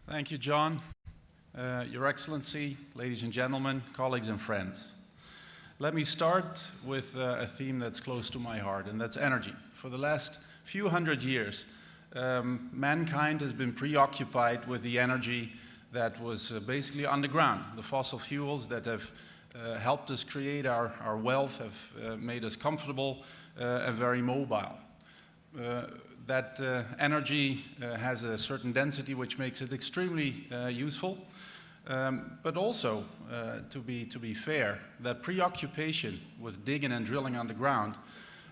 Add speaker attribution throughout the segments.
Speaker 1: Thank you, John. Your Excellency, ladies and gentlemen, colleagues and friends. Let me start with a theme that's close to my heart, and that's energy. For the last few hundred years, mankind has been preoccupied with the energy that was basically underground. The fossil fuels that have helped us create our wealth, have made us comfortable and very mobile. That energy has a certain density which makes it extremely useful, but also, to be fair, that preoccupation with digging and drilling underground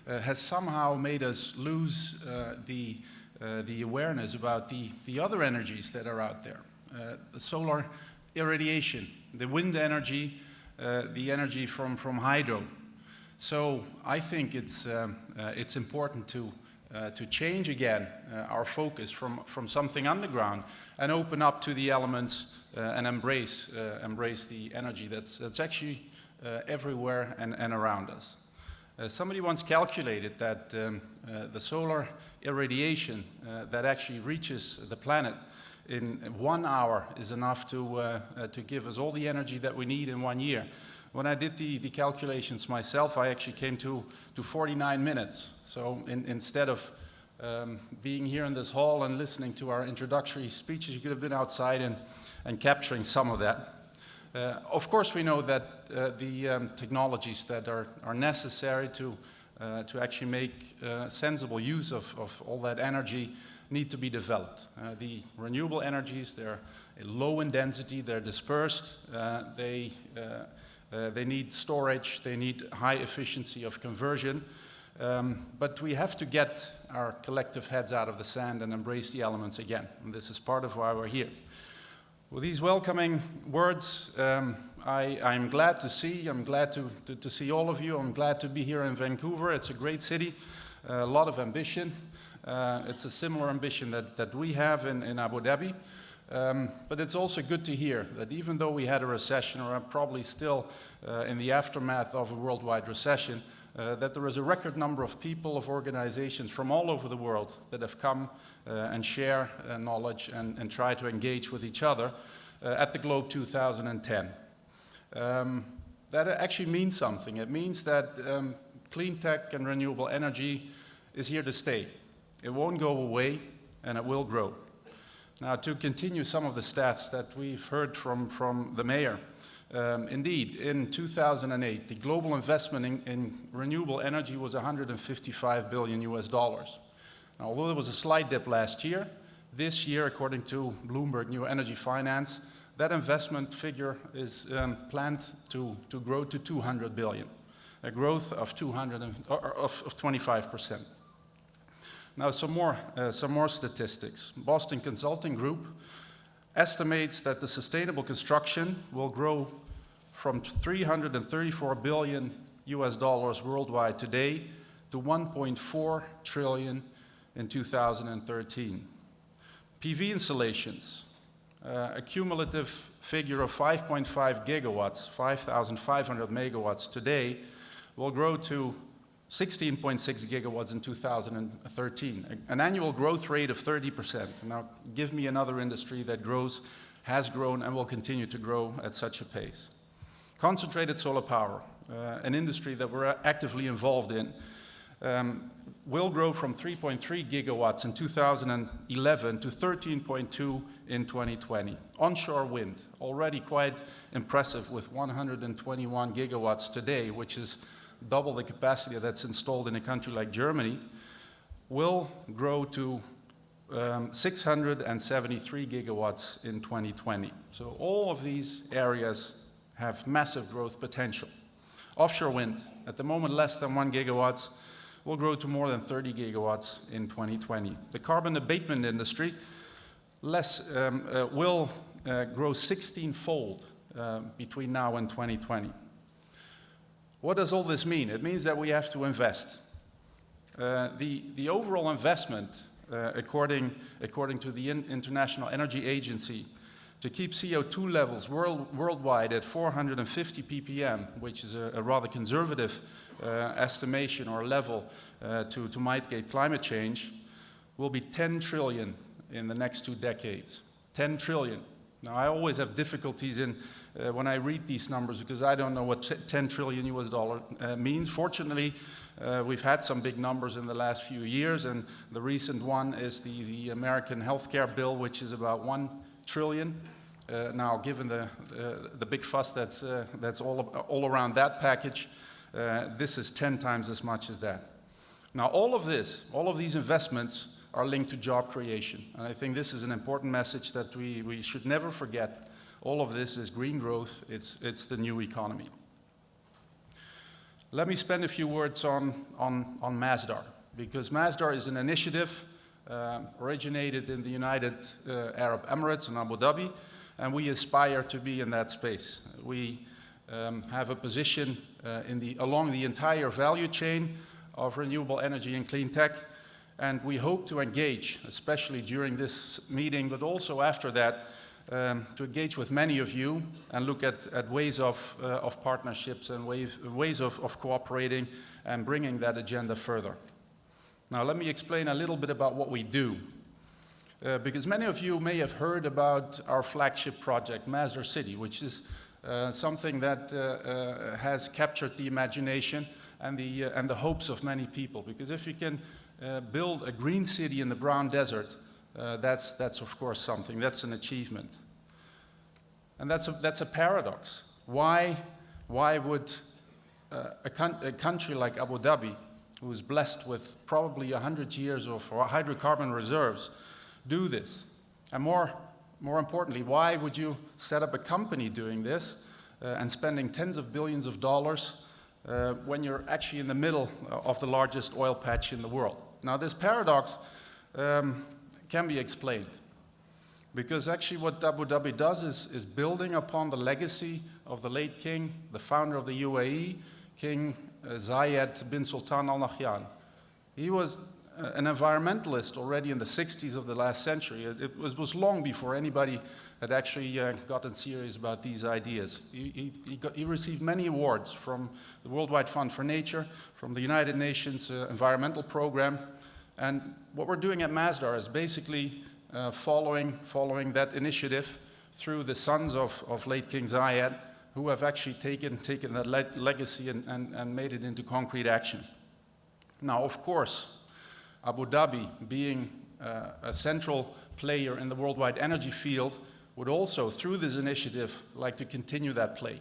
Speaker 1: has somehow made us lose the awareness about the other energies that are out there. The solar irradiation, the wind energy, the energy from hydro. So I think it's important to change again our focus from something underground and open up to the elements and embrace the energy that's actually everywhere and around us. Somebody once calculated that the solar irradiation that actually reaches the planet in 1 hour is enough to give us all the energy that we need in 1 year. When I did the calculations myself, I actually came to 49 minutes. So instead of being here in this hall and listening to our introductory speeches, you could have been outside and capturing some of that. Of course, we know that the technologies that are necessary to actually make sensible use of all that energy need to be developed. The renewable energies, they're low in density, they're dispersed, they need storage, they need high efficiency of conversion, but we have to get our collective heads out of the sand and embrace the elements again. And this is part of why we're here. With these welcoming words, I'm glad to see, I'm glad to see all of you. I'm glad to be here in Vancouver. It's a great city, a lot of ambition. It's a similar ambition that we have in Abu Dhabi. But it's also good to hear that even though we had a recession, or are probably still in the aftermath of a worldwide recession, that there is a record number of people, of organizations from all over the world that have come and share knowledge and try to engage with each other at the Globe 2010. That actually means something. It means that clean tech and renewable energy is here to stay. It won't go away, and it will grow. Now, to continue some of the stats that we've heard from the mayor, indeed, in 2008, the global investment in renewable energy was $155 billion US. Now, although there was a slight dip last year, this year, according to Bloomberg New Energy Finance, that investment figure is planned to grow to $200 billion, a growth of 25%. Now, some more statistics. Boston Consulting Group estimates that the sustainable construction will grow from $334 billion US worldwide today to $1.4 trillion in 2013. PV installations, a cumulative figure of 5.5 gigawatts, 5,500 megawatts today, will grow to 16.6 gigawatts in 2013, an annual growth rate of 30%. Now, give me another industry that grows, has grown, and will continue to grow at such a pace. Concentrated solar power, an industry that we're actively involved in, will grow from 3.3 gigawatts in 2011 to 13.2 in 2020. Onshore wind, already quite impressive with 121 gigawatts today, which is double the capacity that's installed in a country like Germany, will grow to 673 gigawatts in 2020. So all of these areas have massive growth potential. Offshore wind, at the moment less than 1 gigawatts, will grow to more than 30 gigawatts in 2020. The carbon abatement industry will grow 16-fold between now and 2020. What does all this mean? It means that we have to invest. The overall investment, according to the International Energy Agency, to keep CO2 levels worldwide at 450 ppm, which is a rather conservative estimation or level to mitigate climate change, will be 10 trillion in the next 2 decades. 10 trillion. Now, I always have difficulties in when I read these numbers because I don't know what 10 trillion US dollar means. Fortunately, we've had some big numbers in the last few years, and the recent one is the American healthcare bill, which is about 1 trillion. Now, given the big fuss that's all around that package, this is 10 times as much as that. Now, all of these investments are linked to job creation. And I think this is an important message that we should never forget. All of this is green growth. It's the new economy. Let me spend a few words on Masdar, because Masdar is an initiative originated in the United Arab Emirates in Abu Dhabi, and we aspire to be in that space. We have a position along the entire value chain of renewable energy and clean tech, and we hope to engage, especially during this meeting, but also after that, to engage with many of you and look at ways of partnerships and ways of cooperating and bringing that agenda further. Now, let me explain a little bit about what we do. Because many of you may have heard about our flagship project, Masdar City, which is something that has captured the imagination and the hopes of many people. Because if you can build a green city in the brown desert, that's of course something. That's an achievement. And that's a paradox. Why would a country like Abu Dhabi, who is blessed with probably 100 years of hydrocarbon reserves, do this? And more importantly, why would you set up a company doing this and spending tens of billions of dollars when you're actually in the middle of the largest oil patch in the world? Now, this paradox can be explained, because actually what Abu Dhabi does is building upon the legacy of the late king, the founder of the UAE, King Zayed bin Sultan Al Nahyan. He was an environmentalist already in the 60s of the last century. It was long before anybody had actually gotten serious about these ideas. He received many awards from the Worldwide Fund for Nature, from the United Nations Environmental Program. And what we're doing at Masdar is basically following that initiative through the sons of late King Zayed, who have actually taken that legacy and made it into concrete action. Now, of course, Abu Dhabi, being a central player in the worldwide energy field, would also, through this initiative, like to continue that play.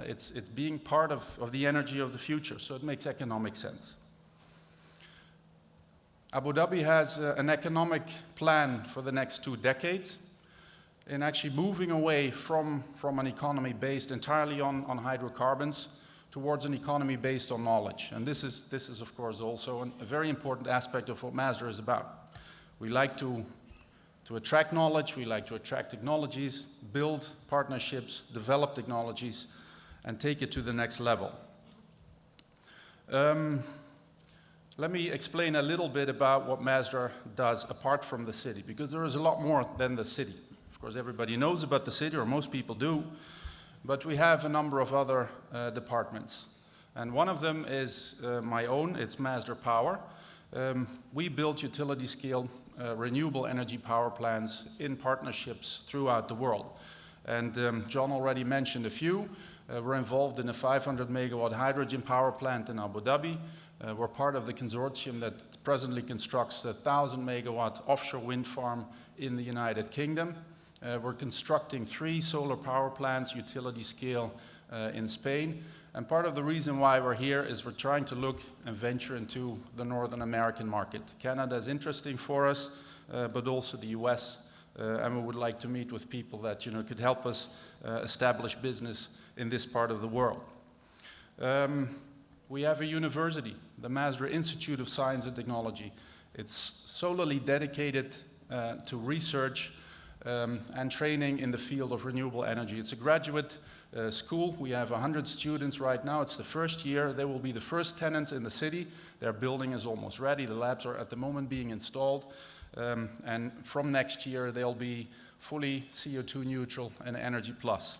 Speaker 1: It's being part of the energy of the future, so it makes economic sense. Abu Dhabi has an economic plan for the next 2 decades in actually moving away from an economy based entirely on hydrocarbons towards an economy based on knowledge. And this is of course also a very important aspect of what Masdar is about. We like to attract knowledge, we like to attract technologies, build partnerships, develop technologies, and take it to the next level. Let me explain a little bit about what Masdar does apart from the city, because there is a lot more than the city. Of course, everybody knows about the city, or most people do, but we have a number of other departments. And one of them is my own, it's Masdar Power. We build utility-scale renewable energy power plants in partnerships throughout the world. And John already mentioned a few. We're involved in a 500 megawatt hydrogen power plant in Abu Dhabi. We're part of the consortium that presently constructs the 1,000 megawatt offshore wind farm in the United Kingdom. We're constructing 3 solar power plants, utility scale, in Spain. And part of the reason why we're here is we're trying to look and venture into the Northern American market. Canada is interesting for us, but also the US. And we would like to meet with people that could help us establish business in this part of the world. We have a university, the Masdar Institute of Science and Technology. It's solely dedicated to research and training in the field of renewable energy. It's a graduate school. We have 100 students right now. It's the first year. They will be the first tenants in the city. Their building is almost ready. The labs are at the moment being installed. And from next year, they'll be fully CO2 neutral and energy plus.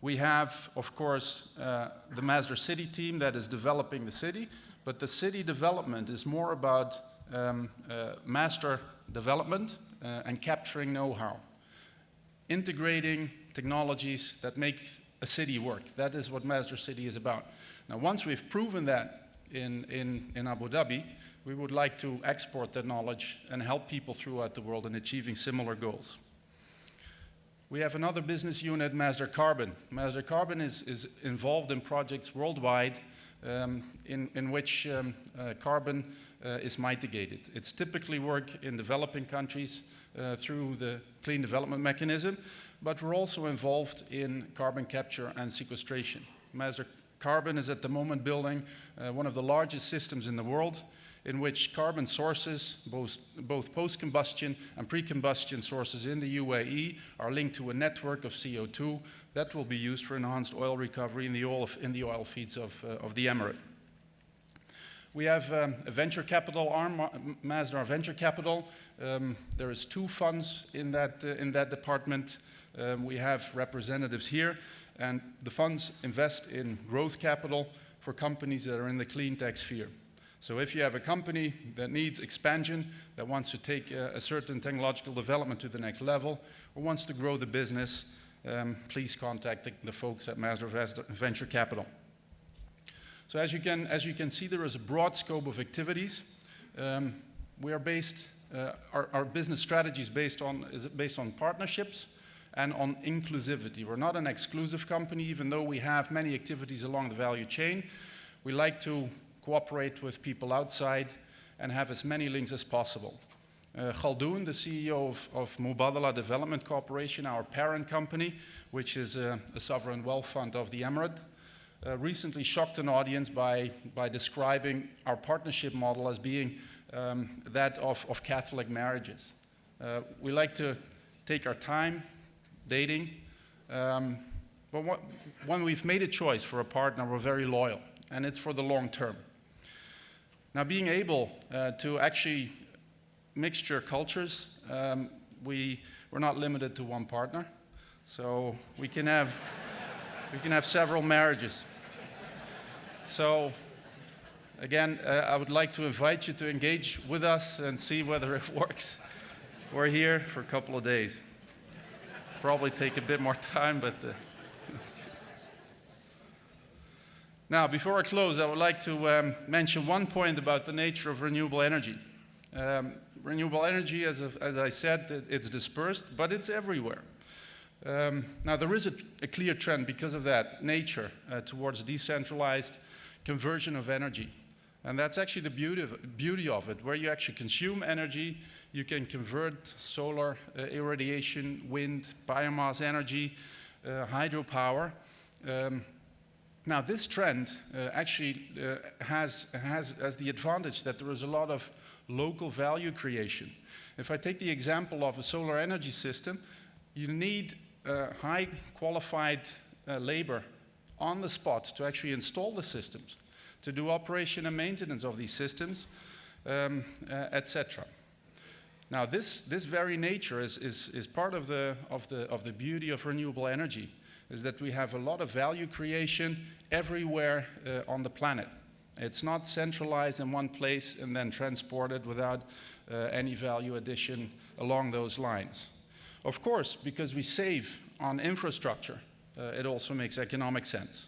Speaker 1: We have, of course, the Masdar City team that is developing the city, but the city development is more about master development and capturing know-how, integrating technologies that make a city work. That is what Master City is about. Now, once we've proven that in Abu Dhabi, we would like to export that knowledge and help people throughout the world in achieving similar goals. We have another business unit, Master Carbon. Master Carbon is involved in projects worldwide in which carbon is mitigated. It's typically work in developing countries through the Clean Development Mechanism, but we're also involved in carbon capture and sequestration. Master Carbon is at the moment building one of the largest systems in the world, in which carbon sources, both post-combustion and pre-combustion sources in the UAE, are linked to a network of CO2 that will be used for enhanced oil recovery in the oil fields of the Emirate. We have a venture capital arm, Masdar Venture Capital. There is 2 funds in that department. We have representatives here, and the funds invest in growth capital for companies that are in the clean tech sphere. So if you have a company that needs expansion, that wants to take a certain technological development to the next level, or wants to grow the business, please contact the folks at Masdar Venture Capital. So as you can see, there is a broad scope of activities. We are based, our business strategy is based on partnerships and on inclusivity. We're not an exclusive company, even though we have many activities along the value chain. We like to cooperate with people outside and have as many links as possible. Khaldoon, the CEO of Mubadala Development Corporation, our parent company, which is a sovereign wealth fund of the Emirate, recently shocked an audience by describing our partnership model as being that of Catholic marriages. We like to take our time dating, but when we've made a choice for a partner, we're very loyal, and it's for the long term. Now, being able to actually mixture cultures, we're not limited to one partner, so we can have several marriages. So, again, I would like to invite you to engage with us and see whether it works. We're here for a couple of days. Probably take a bit more time, but. Now, before I close, I would like to mention one point about the nature of renewable energy. Renewable energy, as I said, it's dispersed, but it's everywhere. Now, there is a clear trend because of that nature towards decentralized conversion of energy. And that's actually the beauty of it, where you actually consume energy, you can convert solar irradiation, wind, biomass energy, hydropower. Now, this trend actually has the advantage that there is a lot of local value creation. If I take the example of a solar energy system, you need high qualified labor on the spot to actually install the systems, to do operation and maintenance of these systems, etc. Now, this very nature is part of the beauty of renewable energy, is that we have a lot of value creation everywhere on the planet. It's not centralized in one place and then transported without any value addition along those lines. Of course, because we save on infrastructure, it also makes economic sense.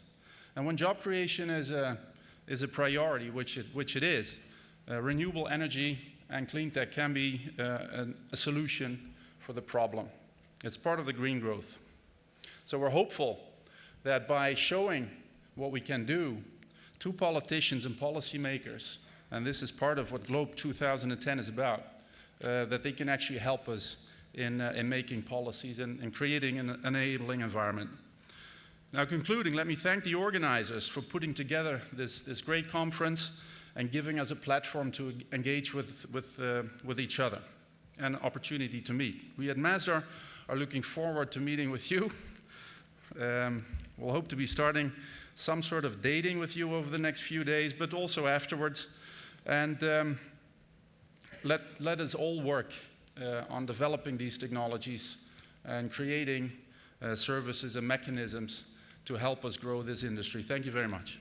Speaker 1: And when job creation is a priority, which it is, renewable energy and clean tech can be a solution for the problem. It's part of the green growth. So we're hopeful that by showing what we can do to politicians and policymakers, and this is part of what Globe 2010 is about, that they can actually help us in making policies and creating an enabling environment. Now, concluding, let me thank the organizers for putting together this great conference and giving us a platform to engage with each other and an opportunity to meet. We at Masdar are looking forward to meeting with you. We'll hope to be starting some sort of dating with you over the next few days, but also afterwards. And let us all work on developing these technologies and creating services and mechanisms to help us grow this industry. Thank you very much.